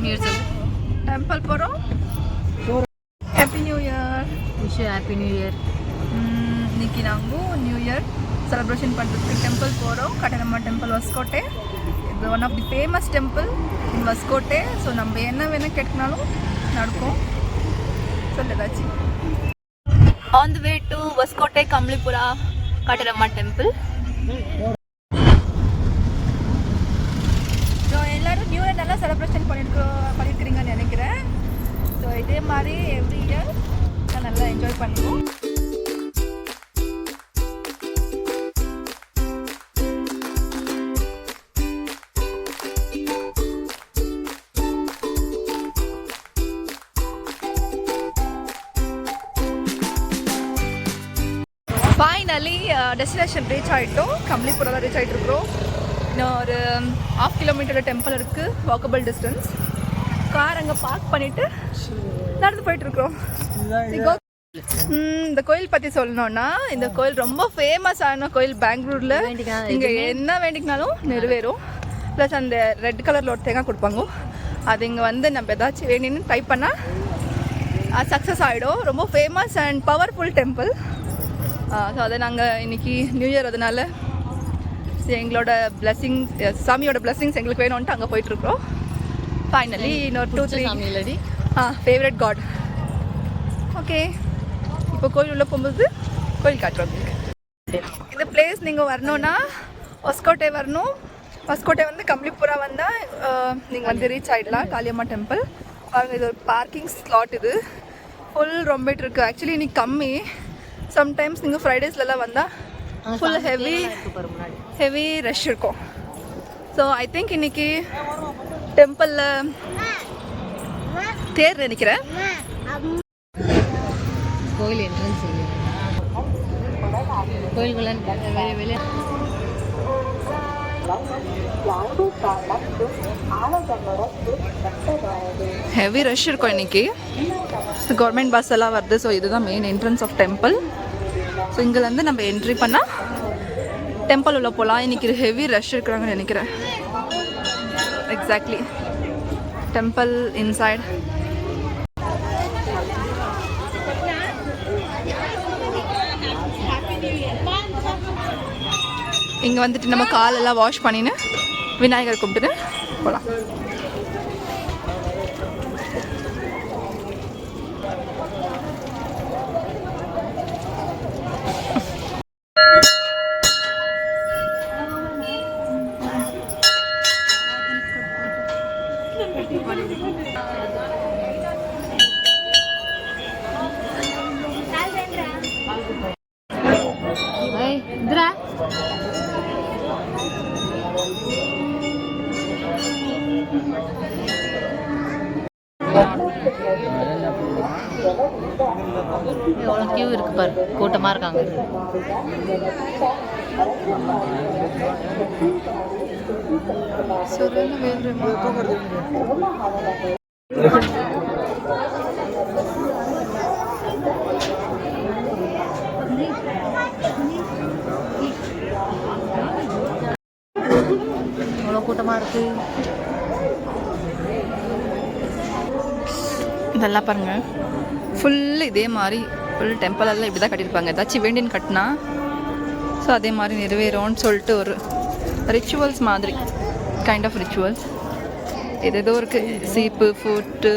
New year சொல்லு. Temple போகிறோம். Happy new year. Wish happy new year. இன்னைக்கு நாங்கள் நியூ இயர் செலிப்ரேஷன் பண்ணுறதுக்கு டெம்பிள் போகிறோம். கட்டணம்மா டெம்பிள், வஸ்கோட்டை. இது one of the famous temple in Hoskote. So நம்ம என்ன வேணால் கேட்கனாலும் நடக்கும். சொல்லு ஏதாச்சும். On the way to Hoskote Kambalipura Kattanamma temple. So எல்லோரும் நியூ இயர் நல்லா செலிப்ரேஷன் பண்ணியிருக்கிறீங்கன்னு நினைக்கிறேன். ஸோ இதே மாதிரி எவ்ரி இயர் நல்லா என்ஜாய் பண்ணுவோம். ஃபைனலி டெஸ்டினேஷன் ரீச் ஆகிட்டோம். கம்லிபுரம் ரீச் ஆகிட்டு இருக்கிறோம். இன்னும் ஒரு 1/2 கிலோமீட்டர் டெம்பிள் இருக்குது, வாக்கபிள் டிஸ்டன்ஸ். கார் அங்கே பார்க் பண்ணிவிட்டு நடந்து போயிட்டுருக்குறோம். இந்த கோயில் பற்றி சொல்லணும்னா, இந்த கோயில் ரொம்ப ஃபேமஸான கோயில் பெங்களூரில். இங்கே என்ன வேண்டிக்கினாலும் நிறைவேறும். ப்ளஸ் அந்த ரெட் கலரில் ஒரு தேங்காய் கொடுப்பாங்க. அது இங்கே வந்து நம்ம ஏதாச்சும் வேணும்னு டைப் பண்ணால் அது சக்ஸஸ் ஆகிடும். ரொம்ப famous and powerful temple. So அதை நாங்கள் இன்றைக்கி நியூ இயர், அதனால் எங்களோட பிளெஸ்ஸிங்ஸ், சாமியோட பிளெஸ்ஸிங்ஸ் எங்களுக்கு வேணும்ன்ட்டு அங்கே போயிட்டுருக்குறோம். ஃபைனலி இன்னொரு 2-3 ஃபேவரட் காட். ஓகே, இப்போ கோயில் உள்ளே போகும்போது கோயில் காட்டுறோம். இந்த பிளேஸ் நீங்கள் வரணுன்னா வஸ்கோட்டை வரணும். வஸ்கோட்டை வந்து கம்லிபுரா வந்தால் நீங்கள் வந்து ரீச் ஆகிடலாம் காளியம்மா டெம்பிள். பாருங்கள், இது ஒரு பார்க்கிங் ஸ்லாட். இது ஃபுல் ரொம்பிட்டு இருக்குது. ஆக்சுவலி இன்னைக்கு கம்மி. சம்டைம்ஸ் நீங்கள் ஃப்ரைடேஸ்லலாம் வந்தால் ஃபுல் ஹெவி ரஷ் இருக்கும். ஸோ ஐ திங்க் இன்னைக்கு டெம்பிளில் தேர் நினைக்கிறேன். கோயில் என்ட்ரன்ஸ் கோயில்குள்ள வெளியே ஹெவி ரஷ் இருக்கும் இன்னைக்கு. கவர்மெண்ட் பஸ் எல்லாம் வருது. ஸோ இதுதான் main entrance of temple. So இங்கேருந்து நம்ம என்ட்ரி பண்ணால் டெம்பிள் உள்ள போகலாம். இன்னைக்கு ஹெவி ரஷ் இருக்கிறாங்கன்னு நினைக்கிறேன். Exactly temple inside. இங்கே வந்துட்டு நம்ம காலெல்லாம் வாஷ் பண்ணின்னு விநாயகர் கும்பிட்டுன்னு போகலாம். எவ்வளோ கியூ இருக்கு பாரு, கூட்டமாக இருக்காங்க. எவ்வளோ கூட்டமாக இருக்கு. இதெல்லாம் பாருங்கள், ஃபுல் இதே மாதிரி ஃபுல் டெம்பிள் எல்லாம் இப்படி தான் கட்டியிருப்பாங்க. ஏதாச்சும் வேண்டின்னு கட்டினா ஸோ அதே மாதிரி நிறைவேறும்னு சொல்லிட்டு ஒரு ரிச்சுவல்ஸ் மாதிரி, கைண்ட் ஆஃப் ரிச்சுவல்ஸ். எதோ இருக்குது, சீப்பு, ஃபுட்டு,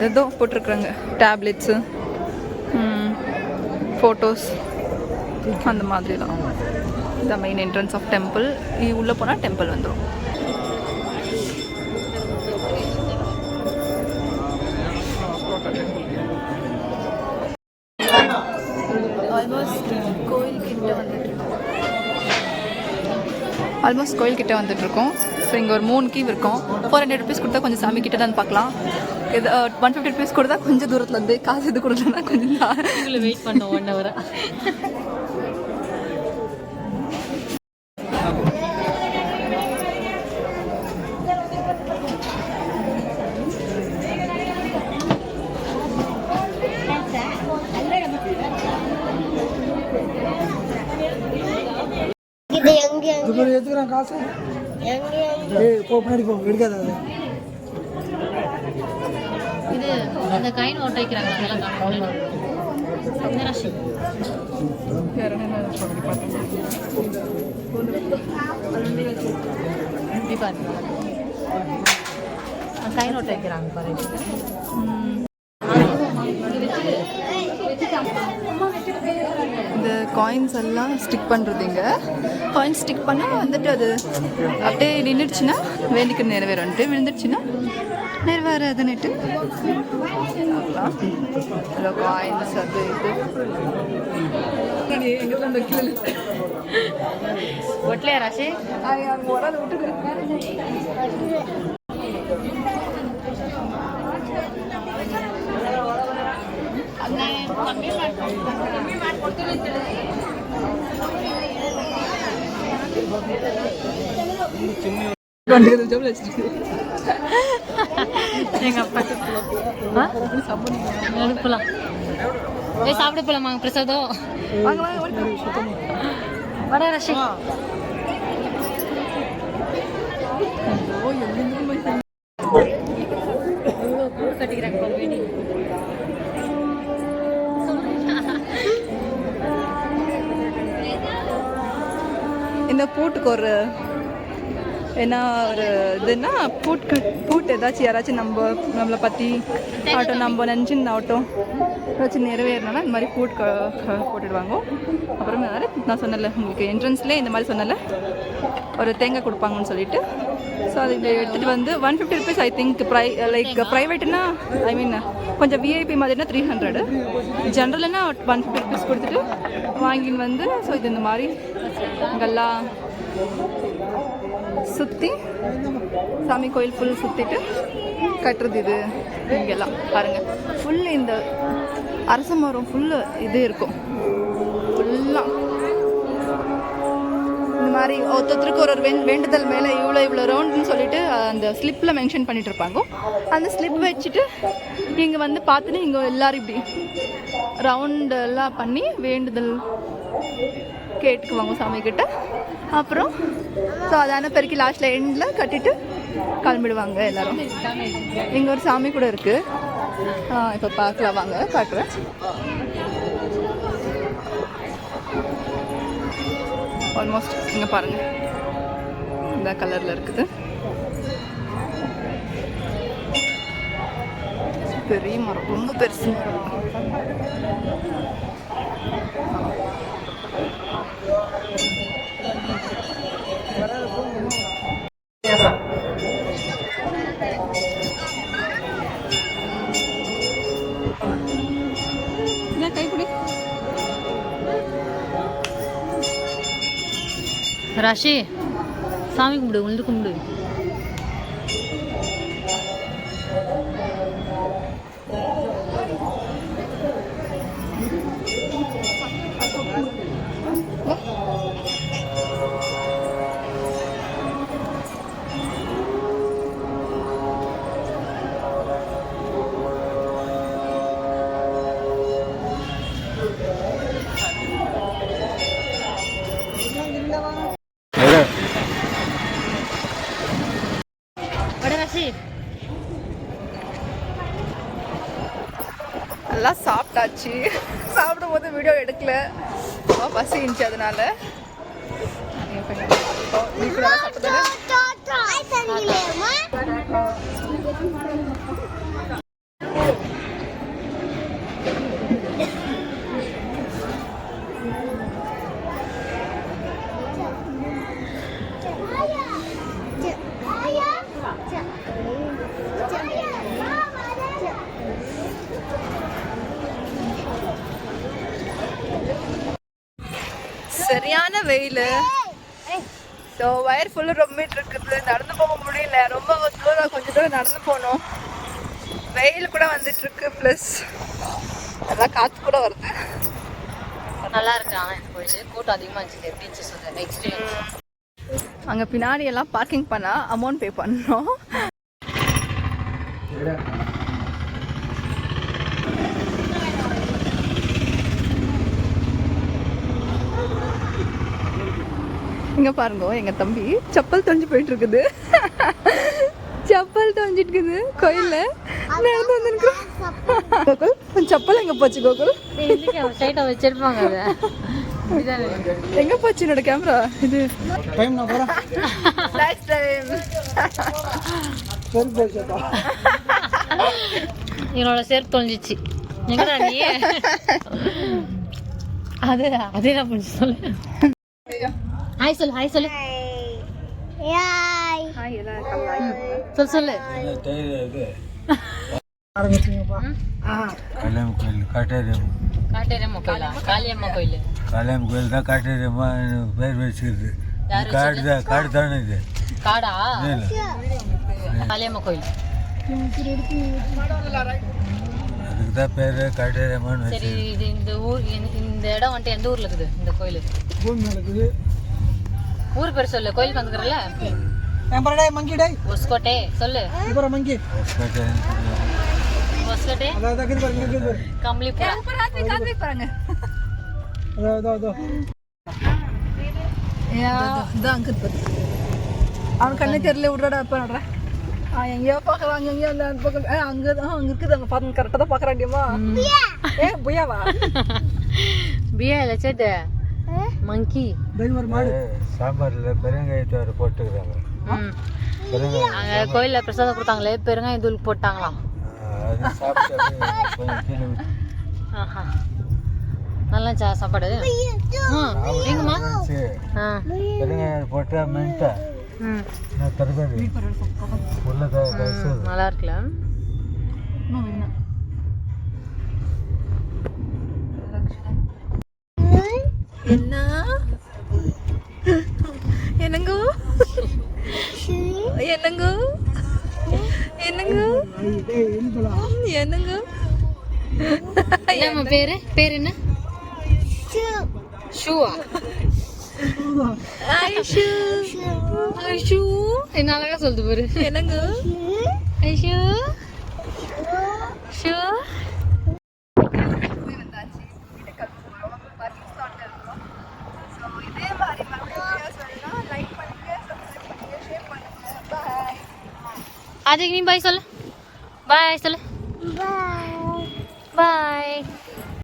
எதோ போட்டிருக்குறாங்க, டேப்லெட்ஸு, ஃபோட்டோஸ், அந்த மாதிரிலாம். The main entrance of temple. உள்ளே போனால் டெம்பிள் வந்துடும். ஆல்மோஸ்ட் கோயில்கிட்ட வந்துட்டுருக்கோம். ஸோ இங்கே ஒரு 3 கீவ் இருக்கும். 400 rupees கொடுத்தா கொஞ்சம் சாமி கிட்ட தான் பார்க்கலாம். இது 150 rupees கொடுத்தா கொஞ்சம் தூரத்தில் இருந்து, காசு இது கொடுத்தா கொஞ்சம் வெயிட் பண்ணோம் 1 hour. எடுத்துக்கிறேன் காசு. போ பின்னாடி போ, எடுக்காத. அந்த காயின் ஓட்ட வைக்கிறாங்க அதெல்லாம் காணும் இந்த ராசி இப்படி பாருங்க காயின் ஓட்ட வைக்கிறாங்க பாருங்க இந்த காயின்ஸ் எல்லாம் ஸ்டிக் பண்ணுறதுங்க காயின்ஸ் ஸ்டிக் பண்ணால் வந்துட்டு அது அப்படியே நின்றுடுச்சுன்னா வேண்டிக்கு நிறைவேறன்ட்டு விழுந்துடுச்சுன்னா நிறைவேறாதுன்னுட்டு ஹலோ காயின்ஸ் அது இது ஒட்டலையா ராசி எங்க அப்பா எடுக்கலாம் சாப்பிட போலாமா பிரசாதம் வட ராசி கட்டிக்கிறாங்க இந்த பூட்டுக்கு ஒரு ஏன்னா ஒரு இதுன்னா பூட்டு ஏதாச்சும் யாராச்சும் நம்மளை பற்றி ஆகட்டும் நம்ம நினச்சின்னு ஆகட்டும் ஏதாச்சும் நிறைவேறினா இந்த மாதிரி பூட்டு போட்டுடுவாங்க. அப்புறமே நான் சொன்னல உங்களுக்கு என்ட்ரன்ஸ்லேயே இந்த மாதிரி சொன்னல ஒரு தேங்காய் கொடுப்பாங்கன்னு சொல்லிட்டு ஸோ அது எடுத்துகிட்டு வந்து 150 rupees ஐ திங்க் லைக் ப்ரைவேட்னா ஐ மீன் கொஞ்சம் விஐபி மாதிரினா 300 ஜென்ரல்னா 150 rupees கொடுத்துட்டு வாங்கின்னு வந்து ஸோ இது இந்த மாதிரி இங்கெல்லாம் சுற்றி சாமி கோயில் ஃபுல் சுற்றிட்டு கட்டுறது இது இங்கெல்லாம் பாருங்கள் ஃபுல்லு இந்த அரச மரம் ஃபுல்லு இது இருக்கும் ஃபுல்லாக இந்த மாதிரி ஒருத்தருக்கு ஒரு வேண்டுதல் மேலே இவ்வளோ ரவுண்டுன்னு சொல்லிட்டு அந்த ஸ்லிப்பில் மென்ஷன் பண்ணிட்டு இருப்பாங்க. அந்த ஸ்லிப் வச்சுட்டு இங்கே வந்து பார்த்துட்டு இங்கே எல்லோரும் இப்படி ரவுண்டு எல்லாம் பண்ணி வேண்டுதல் கேட்டுக்குவாங்க சாமிக்கிட்ட. அப்புறம் ஸோ அதான பெருக்கி லாஸ்ட்டில் எண்டில் கட்டிட்டு கிளம்பிடுவாங்க எல்லோரும். இங்கே ஒரு சாமி கூட இருக்குது, இப்போ பார்க்கலாம் வாங்க காட்டுறேன். ஆல்மோஸ்ட் இங்கே பாருங்கள் இந்த கலரில் இருக்குது. பெரிய மரம், ரொம்ப பெருசு. கைப்பிடி ராஷி சாமி கும்பிடு, உளுந்து கும்பிடு. எல்லாம் சாப்பிட்டாச்சு. சாப்பிடும் போது வீடியோ எடுக்கல, பசி இருந்துச்சு. அதனால சரியான வெயில். ஸோ வயர் ஃபுல்லு ரொம்பிட்டு இருக்குது, நடந்து போக முடியல. ரொம்ப தூரம் கொஞ்சம் தூரம் நடந்து போகணும். வெயில் கூட வந்துட்டு இருக்கு, ப்ளஸ் நல்லா காற்று கூட வருது. நல்லா இருக்கு. ஆனால் இந்த கோயில் கூட்டம் அதிகமாக இருந்துச்சு. எப்படி இருந்துச்சு எக்ஸ்பீரியன்ஸ்? அங்கே பின்னாடி எல்லாம் பார்க்கிங் பண்ணால் அமௌண்ட் பே பண்ணோம். இங்கே பாருங்க, எங்கள் தம்பி செப்பல் தொலைஞ்சு போயிட்டு இருக்குது. செப்பல் தொலைஞ்சிட்டு இருக்குது கோயில்ல நடந்து வந்துருக்கோம். கோகுல் உன் செப்பல் எங்க போச்சு கோகுல்? ஸ்ட்ரைட்டா வச்சிருப்பாங்க அதை. எங்க போச்சு என்னோட கேமரா? இது டைம் நான் போறேன். நெக்ஸ்ட் டைம் சரி போச்சா? என்னோட செருப்பு தொலைஞ்சிச்சு. எங்கடா நீ? அது அதே நான் பண்ணி சொல்லு. ஹாய் சொல்லு, ஹாய் சொல்லு. ஹாய் எல்லாம் சொல்லு சொல்லு. ஆரம்பிச்சிங்கப்பா. காளியம்மன் கோயில் காட்டேரியம்மா கோயிலா? காளியம்மா கோயில். காளியம்மன் கோயில் தான் காட்டேரியம்மா பேர் வச்சுக்கிறது. காடு தான், காடு தானே இது. காடா? காளியம்மா கோயில். அதுக்கு தான் பேர் காட்டேரியம்மான்னு சரி, வச்சு. இது இந்த ஊர் இந்த இடம் வந்துட்டு எந்த ஊர்ல இருக்குது இந்த கோயில்? பூமி மேல இருக்குது. ஊர் பேர் சொல்லு. கோயிலுக்கு வந்துக்கிறல்ல? டேய் மங்கி டேய். ஒஸ்கோட்டே சொல்லு. இப்பற மங்கி. ஒஸ்கோட்டே. அத இருக்குது பாருங்க, இருக்குது பாருங்க. கம்லிபுரா. காத்து பாருங்க. அதோ இதான் அங்க இருக்கு. அவன் கண்ணு தெரியல விடுறா அப்ப நடுற. எங்கேயோ பார்க்கலாம், அங்கேயோ அந்த பக்கம் அங்கே இருக்குது. அங்கே பார்த்து கரெக்டாக தான் பார்க்குறாண்டியம்மா. புயாவா? பியா இல்லை சேட்டு, மங்கி. டைவர் மாடு. சாம்பாரில் பெருங்காயத்தை வர போட்டுக்கிறாங்க. பெருங்காயம் அங்கே கோயிலில் பிரசாதம் கொடுத்தாங்களே, பெருங்காயம் தூள் போட்டாங்களாம். அது சாப்பிட்டு கொஞ்சம் கீழே விட்டு ஆஹா, நல்லா சாப்பாடு. எங்கம்மா? பெருங்காயம் போட்டால் மென்ட்டா நான் தரகாது உள்ள நல்லா இருக்குல்ல? என்ன என்னங்கோ என்னங்கோ என்னங்கோ என்னங்கோ என்னம்மா பேரு? பேர் என்ன? ஷூவா? ஐஷு ஐஷு என்ன அழகா சொல்லுது பாரு. என்னங்கோ ஐஷு ஷூ. அதுக்கு நீ பாய் சொல்லு. பாய் சொல்லு.